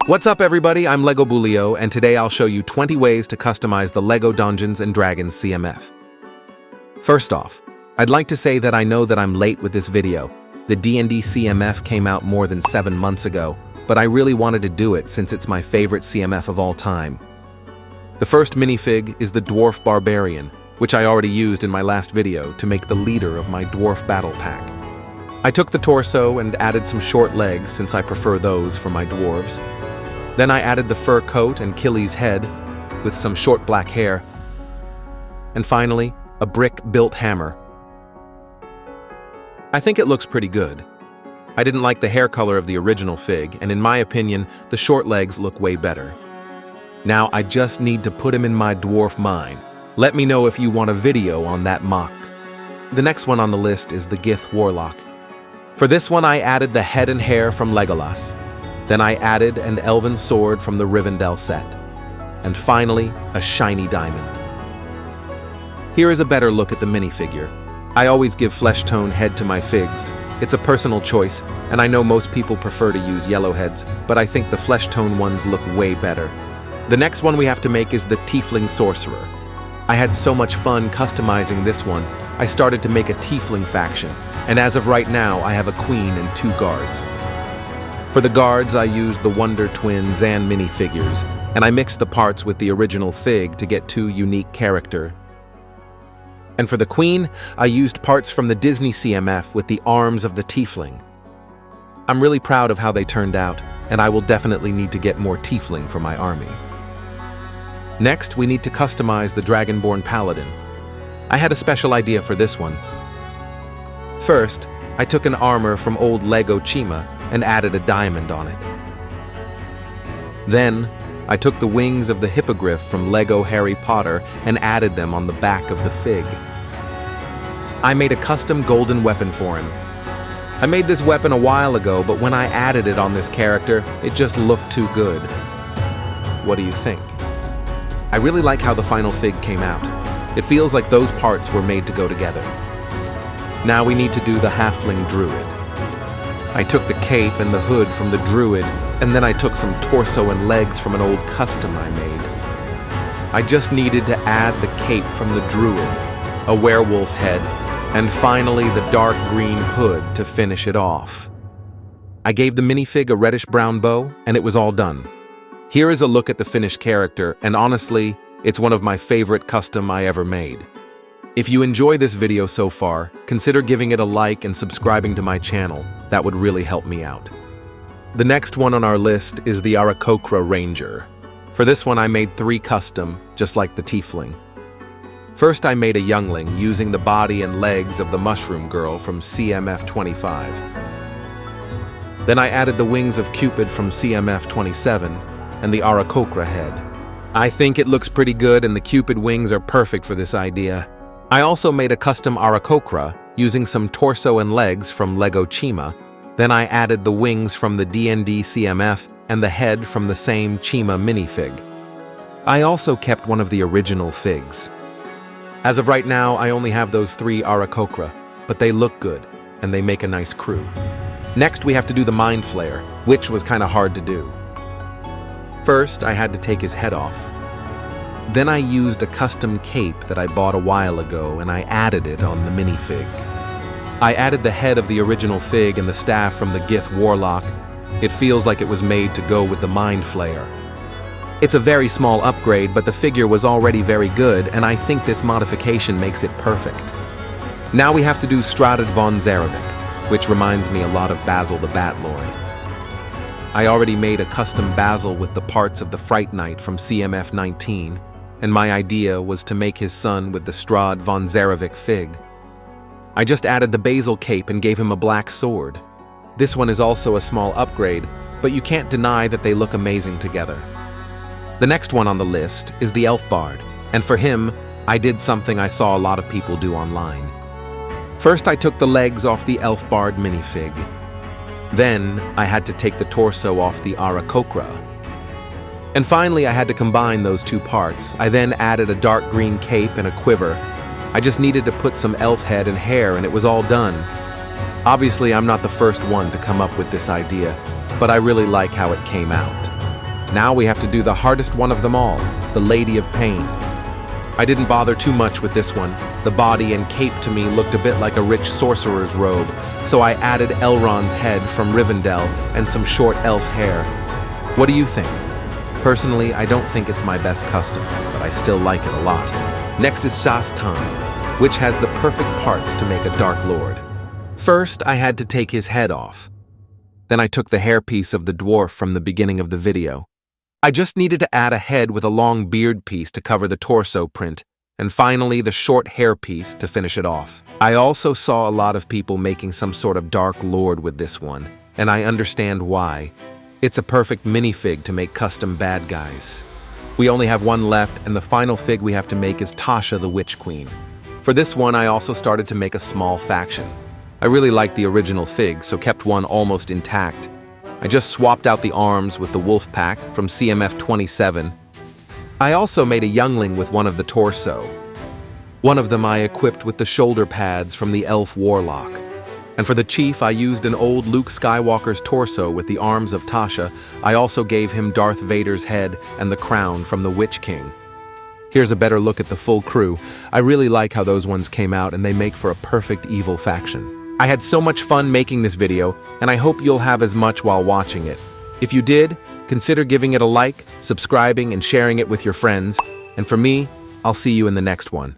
What's up everybody, I'm Lego Bulio, and today I'll show you 20 ways to customize the LEGO Dungeons & Dragons CMF. First off, I'd like to say that I know that I'm late with this video. The D&D CMF came out more than 7 months ago, but I really wanted to do it since it's my favorite CMF of all time. The first minifig is the Dwarf Barbarian, which I already used in my last video to make the leader of my Dwarf Battle Pack. I took the torso and added some short legs since I prefer those for my dwarves. Then I added the fur coat and Killy's head with some short black hair. And finally, a brick-built hammer. I think it looks pretty good. I didn't like the hair color of the original fig, and in my opinion, the short legs look way better. Now I just need to put him in my dwarf mine. Let me know if you want a video on that mock. The next one on the list is the Gith Warlock. For this one I added the head and hair from Legolas. Then I added an elven sword from the Rivendell set. And finally, a shiny diamond. Here is a better look at the minifigure. I always give flesh tone head to my figs. It's a personal choice, and I know most people prefer to use yellow heads, but I think the flesh tone ones look way better. The next one we have to make is the Tiefling Sorcerer. I had so much fun customizing this one, I started to make a Tiefling faction, and as of right now I have a queen and 2 guards. For the guards, I used the Wonder Twin Zan minifigures, and I mixed the parts with the original fig to get 2 unique characters. And for the queen, I used parts from the Disney CMF with the arms of the Tiefling. I'm really proud of how they turned out, and I will definitely need to get more Tiefling for my army. Next, we need to customize the Dragonborn Paladin. I had a special idea for this one. First, I took an armor from old Lego Chima and added a diamond on it. Then, I took the wings of the Hippogriff from Lego Harry Potter and added them on the back of the fig. I made a custom golden weapon for him. I made this weapon a while ago, but when I added it on this character, it just looked too good. What do you think? I really like how the final fig came out. It feels like those parts were made to go together. Now we need to do the Halfling Druid. I took the cape and the hood from the Druid, and then I took some torso and legs from an old custom I made. I just needed to add the cape from the Druid, a werewolf head, and finally the dark green hood to finish it off. I gave the minifig a reddish-brown bow, and it was all done. Here is a look at the finished character, and honestly, it's one of my favorite custom I ever made. If you enjoy this video so far, consider giving it a like and subscribing to my channel. That would really help me out. The next one on our list is the Aarakocra Ranger. For this one I made 3 custom, just like the Tiefling. First I made a youngling using the body and legs of the Mushroom Girl from CMF 25. Then I added the wings of Cupid from CMF 27 and the Aarakocra head. I think it looks pretty good and the Cupid wings are perfect for this idea. I also made a custom Aarakocra using some torso and legs from Lego Chima. Then I added the wings from the D&D CMF and the head from the same Chima minifig. I also kept one of the original figs. As of right now, I only have those 3 Aarakocra, but they look good and they make a nice crew. Next, we have to do the Mind Flayer, which was kind of hard to do. First, I had to take his head off. Then I used a custom cape that I bought a while ago and I added it on the minifig. I added the head of the original fig and the staff from the Gith Warlock. It feels like it was made to go with the Mind Flayer. It's a very small upgrade, but the figure was already very good and I think this modification makes it perfect. Now we have to do Strahd von Zarovich, which reminds me a lot of Basil the Batlord. I already made a custom Basil with the parts of the Fright Knight from CMF 19. And my idea was to make his son with the Strahd von Zarovich fig. I just added the Basil cape and gave him a black sword. This one is also a small upgrade, but you can't deny that they look amazing together. The next one on the list is the Elf Bard, and for him, I did something I saw a lot of people do online. First, I took the legs off the Elf Bard minifig. Then, I had to take the torso off the Aarakocra. And finally, I had to combine those 2 parts. I then added a dark green cape and a quiver. I just needed to put some elf head and hair and it was all done. Obviously, I'm not the first one to come up with this idea, but I really like how it came out. Now we have to do the hardest one of them all, the Lady of Pain. I didn't bother too much with this one. The body and cape to me looked a bit like a rich sorcerer's robe, so I added Elrond's head from Rivendell and some short elf hair. What do you think? Personally, I don't think it's my best custom, but I still like it a lot. Next is Sastan, which has the perfect parts to make a Dark Lord. First, I had to take his head off. Then I took the hairpiece of the dwarf from the beginning of the video. I just needed to add a head with a long beard piece to cover the torso print, and finally the short hair piece to finish it off. I also saw a lot of people making some sort of Dark Lord with this one, and I understand why. It's a perfect minifig to make custom bad guys. We only have one left, and the final fig we have to make is Tasha the Witch Queen. For this one, I also started to make a small faction. I really liked the original fig, so kept one almost intact. I just swapped out the arms with the wolf pack from CMF 27. I also made a youngling with one of the torso. One of them I equipped with the shoulder pads from the elf warlock. And for the chief, I used an old Luke Skywalker's torso with the arms of Tasha. I also gave him Darth Vader's head and the crown from the Witch King. Here's a better look at the full crew. I really like how those ones came out, and they make for a perfect evil faction. I had so much fun making this video, and I hope you'll have as much while watching it. If you did, consider giving it a like, subscribing, and sharing it with your friends. And for me, I'll see you in the next one.